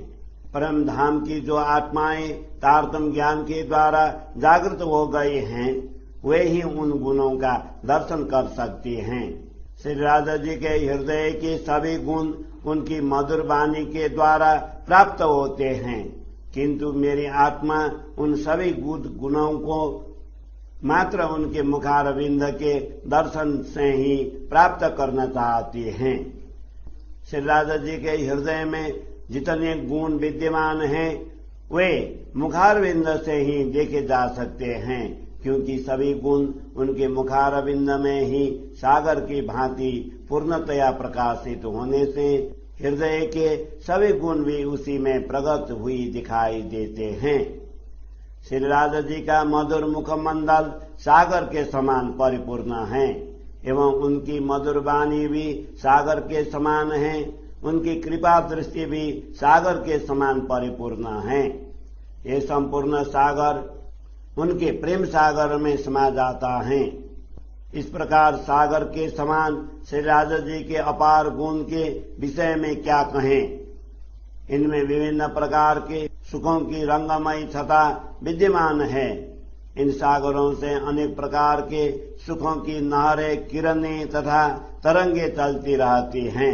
परम धाम की जो आत्माएं तारतम ज्ञान के द्वारा जागृत हो गए हैं वे ही उन गुणों का दर्शन कर सकती हैं। श्री राधा जी के हृदय के सभी गुण उनकी मधुर वाणी के द्वारा प्राप्त होते हैं, किंतु मेरी आत्मा उन सभी गुणों को मात्र उनके मुखारविंद के दर्शन से ही प्राप्त करना चाहती हैं। श्री राधा जी के हृदय में जितने गुण विद्यमान हैं वे मुखारविंद से ही देखे जा सकते हैं, क्योंकि सभी गुण उनके मुखारविंद में ही सागर की भांति पूर्णतया प्रकाशित होने से हृदय के सभी गुण भी उसी में प्रकट हुई दिखाई देते हैं। श्री राधा जी का मधुर मुखमंडल सागर के समान परिपूर्ण है एवं उनकी मधुर वाणी भी सागर के समान है। उनकी कृपा दृष्टि भी सागर के समान परिपूर्ण है। ये संपूर्ण सागर उनके प्रेम सागर में समा जाता है। इस प्रकार सागर के समान श्री राधा जी के अपार गुण के विषय में क्या कहें। इनमें विभिन्न प्रकार के सुखों की रंगमयी छटा विद्यमान है। इन सागरों से अनेक प्रकार के सुखों की नहरें, किरणें तथा तरंगे चलती रहती हैं।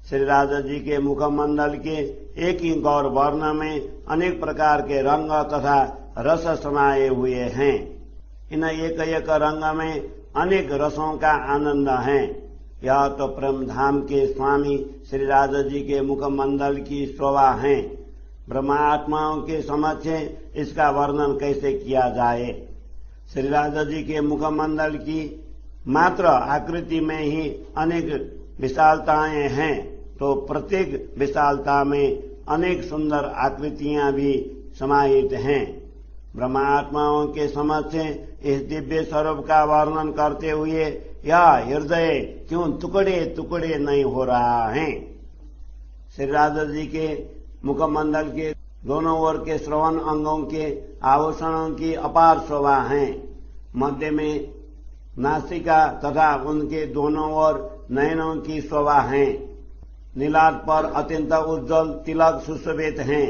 श्री राधा जी के मुखमंडल के एक ही गौर वर्ण में अनेक प्रकार के रंग तथा रस समाये हुए हैं। इन एक एक रंग में अनेक रसों का आनंद है। यह तो परम धाम के स्वामी श्री राधा जी के मुखमंडल की शोभा है। ब्रह्मात्माओं के समक्ष इसका वर्णन कैसे किया जाए। श्री राधा जी के मुखमंडल की मात्र आकृति में ही अनेक विशालताएं हैं, तो प्रत्येक विशालता में अनेक सुंदर आकृतियां भी समाहित हैं। ब्रह्मात्माओं के समक्ष इस दिव्य स्वरूप का वर्णन करते हुए यह हृदय क्यों टुकड़े टुकड़े नहीं हो रहा है। श्री राधा जी के मुखमंडल के दोनों ओर के श्रवण अंगों के आभूषणों की अपार शोभा है। मध्य में नासिका तथा उनके दोनों ओर नयनों की शोभा है। नीलाद पर अत्यंत उज्जवल तिलक सुशोभित हैं।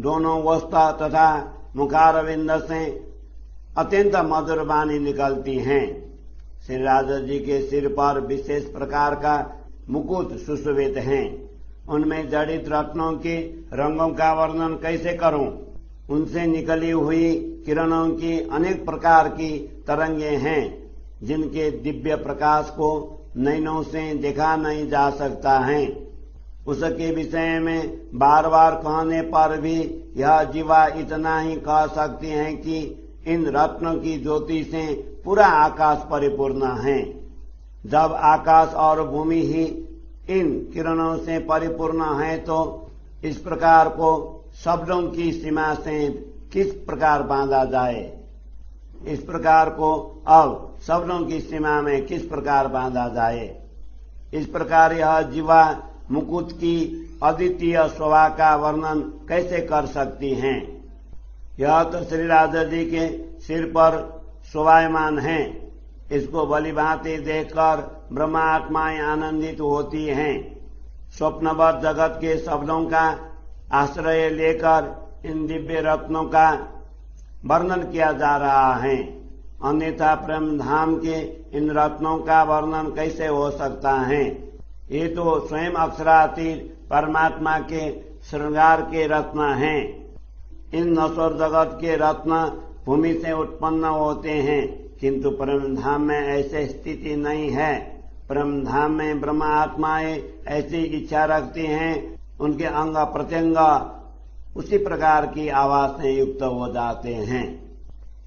दोनों वस्त्र तथा मुखारविंद से अत्यंत मधुर वाणी निकलती हैं। श्री राधा जी के सिर पर विशेष प्रकार का मुकुट सुशोभित हैं। उनमें जड़ित रत्नों के रंगों का वर्णन कैसे करूं। उनसे निकली हुई किरणों की अनेक प्रकार की तरंगे हैं, जिनके दिव्य प्रकाश को नयनों से देखा नहीं जा सकता है। उसके विषय में बार बार कहने पर भी यह जीवा इतना ही कह सकती है कि इन रत्नों की ज्योति से पूरा आकाश परिपूर्ण है। जब आकाश और भूमि ही इन किरणों से परिपूर्ण है, तो इस प्रकार को शब्दों की सीमा से किस प्रकार बांधा जाए। इस प्रकार को अब शब्दों की सीमा में किस प्रकार बांधा जाए। इस प्रकार यह जीवा मुकुट की अद्वितीय शोभा का वर्णन कैसे कर सकती हैं। यह तो श्री राधा जी के सिर पर शोभायमान है। इसको भली भांति देखकर ब्रह्मात्माएं आनंदित होती हैं। स्वप्नवत जगत के शब्दों का आश्रय लेकर इन दिव्य रत्नों का वर्णन किया जा रहा है। अन्यथा प्रेम धाम के इन रत्नों का वर्णन कैसे हो सकता है। ये तो स्वयं अक्षरातीत परमात्मा के श्रृंगार के रत्न हैं। इन नश्वर जगत के रत्न भूमि से उत्पन्न होते हैं, किंतु परम धाम में ऐसी स्थिति नहीं है। परम धाम में ब्रह्मात्माएं ऐसी इच्छा रखती हैं, उनके अंग प्रत्यंग उसी प्रकार की आवाज से युक्त हो जाते हैं।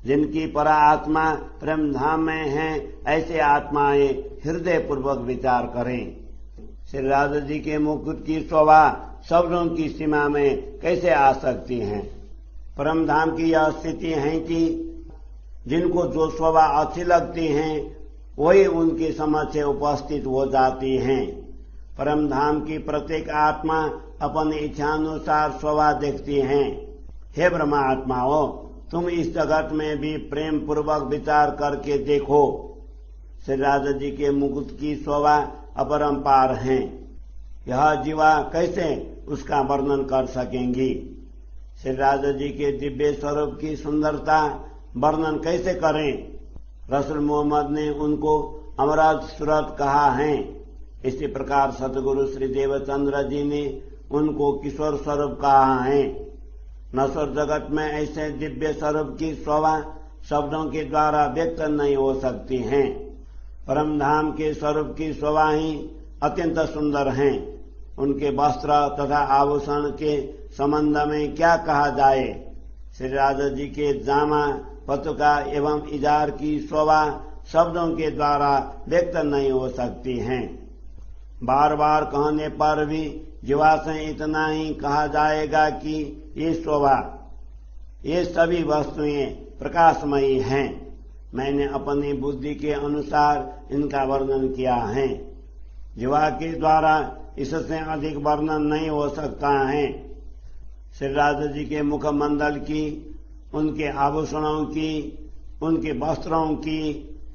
जिनकी परा आत्मा परम धाम में है, ऐसे आत्माएं हृदय पूर्वक विचार करें। श्री राधा जी के मुकुट की शोभा शब्दों की सीमा में कैसे आ सकती है। परम धाम की यह स्थिति है कि जिनको जो शोभा अच्छी लगती है वही उनकी समझ से उपस्थित हो जाती हैं। परम धाम की प्रत्येक आत्मा अपनी इच्छानुसार शोभा देखती हैं। हे ब्रह्मात्माओं, तुम इस जगत में भी प्रेम पूर्वक विचार करके देखो। श्री राधा जी के मुकुट की शोभा अपरंपार है। यह जीवा कैसे उसका वर्णन कर सकेंगी। श्री राधा जी के दिव्य स्वरूप की सुंदरता वर्णन कैसे करें। रसूल मोहम्मद ने उनको अमराज सूरत कहा है। इसी प्रकार सतगुरु श्री देवचंद्र जी ने उनको किशोर स्वरूप कहा है। नश्वर जगत में ऐसे दिव्य स्वरूप की शोभा शब्दों के द्वारा व्यक्त नहीं हो सकती है। परम धाम के स्वरूप की शोभा ही अत्यंत सुंदर है। उनके वस्त्र तथा आभूषण के संबंध में क्या कहा जाए। श्री राधा जी के जामा पतुका एवं इजार की शोभा शब्दों के द्वारा व्यक्त नहीं हो सकती है। बार बार कहने पर भी जीवा से इतना ही कहा जाएगा कि ये शोभा, ये सभी वस्तुएं प्रकाशमयी हैं। मैंने अपनी बुद्धि के अनुसार इनका वर्णन किया है। जीवा के द्वारा इससे अधिक वर्णन नहीं हो सकता है। श्री राधा जी के मुखमंडल की, उनके आभूषणों की, उनके वस्त्रों की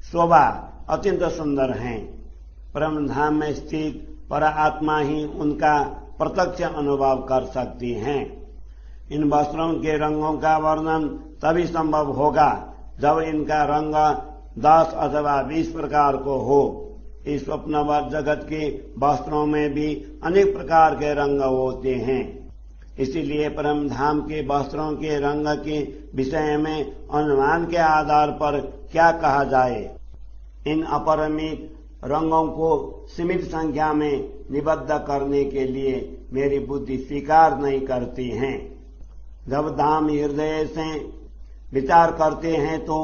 शोभा अत्यंत सुंदर है। परम धाम में स्थित पर आत्मा ही उनका प्रत्यक्ष अनुभव कर सकती हैं। इन वस्त्रों के रंगों का वर्णन तभी संभव होगा जब इनका रंग 10 अथवा 20 प्रकार को हो। इस स्वप्नवत जगत के वस्त्रों में भी अनेक प्रकार के रंग होते हैं। इसीलिए परम धाम के वस्त्रों के रंग के विषय में अनुमान के आधार पर क्या कहा जाए। इन अपरिमित रंगों को सीमित संख्या में निबद्ध करने के लिए मेरी बुद्धि स्वीकार नहीं करती है। जब धाम हृदय से विचार करते हैं तो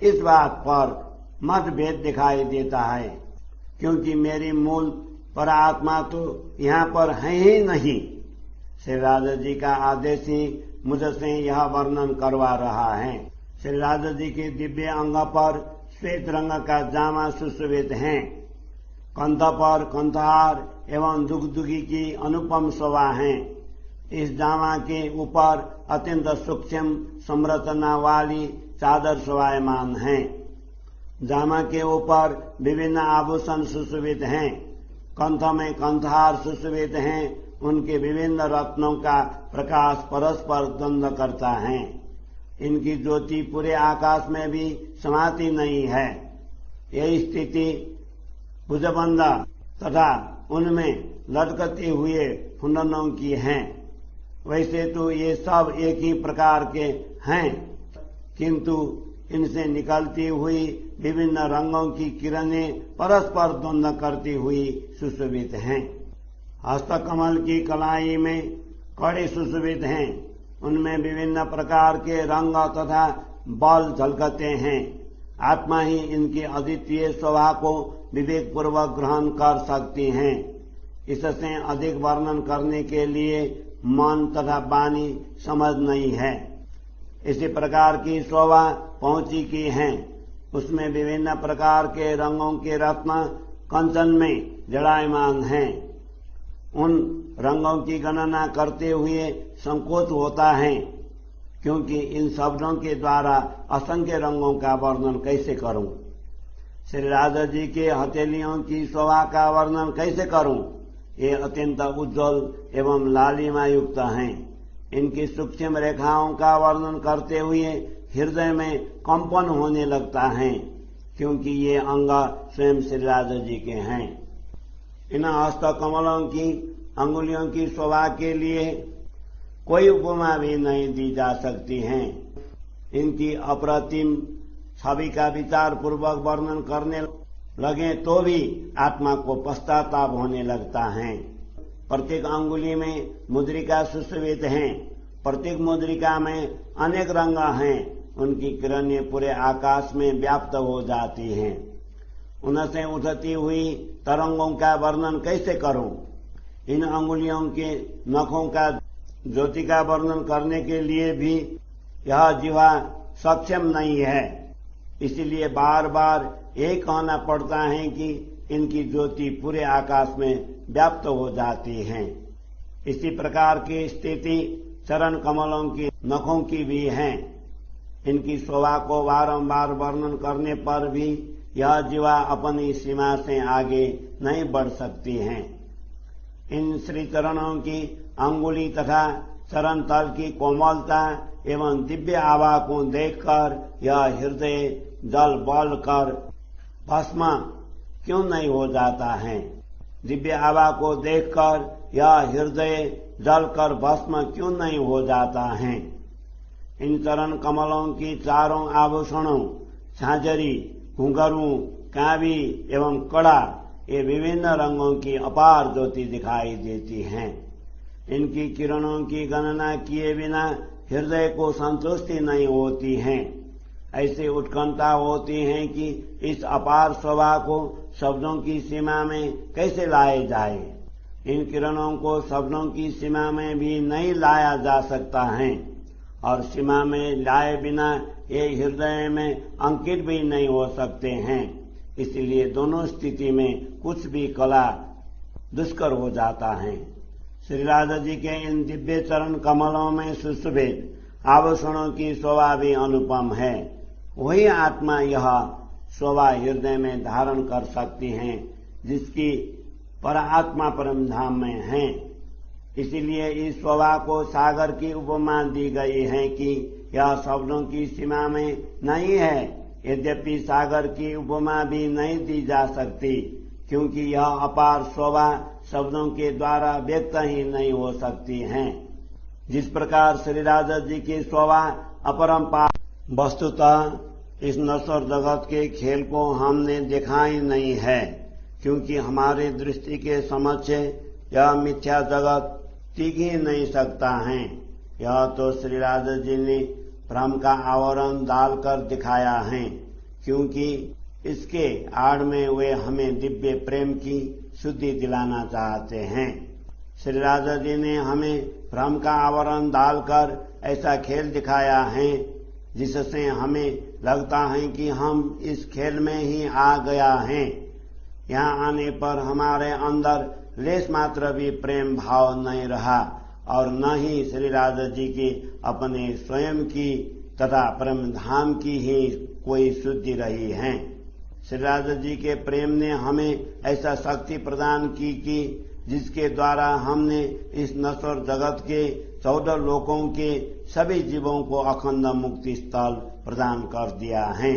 इस बात पर मतभेद दिखाई देता है, क्योंकि मेरी मूल परात्मा तो यहाँ पर है ही नहीं। श्री राजा जी का आदेश ही मुझसे यह वर्णन करवा रहा है। श्री राजा जी के दिव्य अंग पर श्वेत रंग का जामा सुशोभित है। कंठ पर कंठहार एवं दुगदुगी की अनुपम शोभा है। इस जामा के ऊपर अत्यंत सूक्ष्म संरचना वाली चादर शोभायमान है। जामा के ऊपर विभिन्न आभूषण सुशोभित हैं। कंठ में कंठहार सुशोभित हैं। उनके विभिन्न रत्नों का प्रकाश परस्पर द्वंद्व करता है। इनकी ज्योति पूरे आकाश में भी समाती नहीं है। यही स्थिति भुजबंध तथा उनमें लटकते हुए फुंडनों की है। वैसे तो ये सब एक ही प्रकार के हैं, किंतु इनसे निकलती हुई विभिन्न रंगों की किरणें परस्पर द्वंद्व करती हुई सुशोभित हैं। हस्तकमल की कलाई में कड़े सुशोभित हैं। उनमें विभिन्न प्रकार के रंग तथा बल झलकते हैं। आत्मा ही इनकी अद्वितीय शोभा को विवेक पूर्वक ग्रहण कर सकती है। इससे अधिक वर्णन करने के लिए मन तथा वाणी समझ नहीं है। इसी प्रकार की शोभा पहुंची की है। उसमें विभिन्न प्रकार के रंगों के रत्न कंचन में जड़ायमान हैं। उन रंगों की गणना करते हुए संकोच होता है, क्योंकि इन शब्दों के द्वारा असंख्य रंगों का वर्णन कैसे करूं। श्री राजा जी के हथेलियों की शोभा का वर्णन कैसे करूं। ये अत्यंत उज्जवल एवं लालिमा युक्त हैं। इनकी सूक्ष्म रेखाओं का वर्णन करते हुए हृदय में कंपन होने लगता है, क्योंकि ये अंग स्वयं श्री राजा जी के हैं। इन हस्त कमलों की अंगुलियों की शोभा के लिए कोई उपमा भी नहीं दी जा सकती है। इनकी अप्रतिम छवि का विचार पूर्वक वर्णन करने लगे तो भी आत्मा को पश्चाताप होने लगता है। प्रत्येक अंगुली में मुद्रिका सुशोभित है। प्रत्येक मुद्रिका में अनेक रंग हैं। उनकी किरणें पूरे आकाश में व्याप्त हो जाती हैं। उनसे उठती हुई तरंगों का वर्णन कैसे करूं। इन अंगुलियों के नखों का ज्योति का वर्णन करने के लिए भी यह जीवा सक्षम नहीं है। इसलिए बार बार यही कहना पड़ता है कि इनकी ज्योति पूरे आकाश में व्याप्त हो जाती है। इसी प्रकार की स्थिति चरण कमलों की नखों की भी है। इनकी शोभा को बारंबार वर्णन करने पर भी यह जीवा अपनी सीमा से आगे नहीं बढ़ सकती है। इन श्री चरणों की अंगुली तथा चरण तल की कोमलता एवं दिव्य आभा को देखकर यह हृदय जल बल कर भस्म क्यों नहीं हो जाता है। दिव्य आभा को देखकर यह हृदय जल कर भस्म क्यों नहीं हो जाता है। इन चरण कमलों की चारों आभूषणों झांझरी, घुंघरू, कांवी एवं कड़ा ये विभिन्न रंगों की अपार ज्योति दिखाई देती हैं। इनकी किरणों की गणना किए बिना हृदय को संतुष्टि नहीं होती है। ऐसी उत्कंठा होती है कि इस अपार शोभा को शब्दों की सीमा में कैसे लाए जाए। इन किरणों को शब्दों की सीमा में भी नहीं लाया जा सकता है, और सीमा में लाए बिना ये हृदय में अंकित भी नहीं हो सकते हैं। इसलिए दोनों स्थिति में कुछ भी कला दुष्कर हो जाता है। श्री राधा जी के इन दिव्य चरण कमलों में सुशोभित आभूषणों की शोभा भी अनुपम है। वही आत्मा यह शोभा हृदय में धारण कर सकती है, जिसकी परात्मा परम धाम में है। इसीलिए इस शोभा को सागर की उपमा दी गई है कि यह शब्दों की सीमा में नहीं है। यद्यपि सागर की उपमा भी नहीं दी जा सकती, क्योंकि यह अपार शोभा शब्दों के द्वारा व्यक्त ही नहीं हो सकती है। जिस प्रकार श्री राजा जी की शोभा अपरंपार वस्तुतः इस नश्वर जगत के खेल को हमने देखा ही नहीं है, क्योंकि हमारे दृष्टि के समक्ष यह मिथ्या जगत टिक ही नहीं सकता है। यह तो श्री राधा जी ने भ्रम का आवरण डालकर दिखाया है, क्योंकि इसके आड़ में वे हमें दिव्य प्रेम की शुद्धि दिलाना चाहते हैं। श्री राधा जी ने हमें भ्रम का आवरण डालकर ऐसा खेल दिखाया है जिससे हमें लगता है कि हम इस खेल में ही आ गया हैं। यहाँ आने पर हमारे अंदर लेश मात्र भी प्रेम भाव नहीं रहा और न ही श्री राधा जी की अपने स्वयं की तथा परम धाम की ही कोई शुद्धि रही है। श्री राधा जी के प्रेम ने हमें ऐसा शक्ति प्रदान की कि जिसके द्वारा हमने इस नश्वर जगत के 14 लोकों के सभी जीवों को अखंड मुक्ति स्थल प्रदान कर दिया है।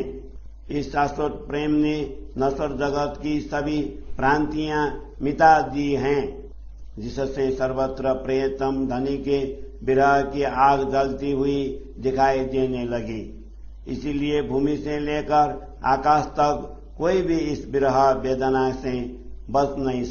इस शाश्वत प्रेम ने नश्वर जगत की सभी भ्रांतियां मिटा दी हैं, जिससे सर्वत्र प्रियतम धनी के विरह की आग जलती हुई दिखाई देने लगी। इसीलिए भूमि से लेकर आकाश तक कोई भी इस विरह वेदना से बच नहीं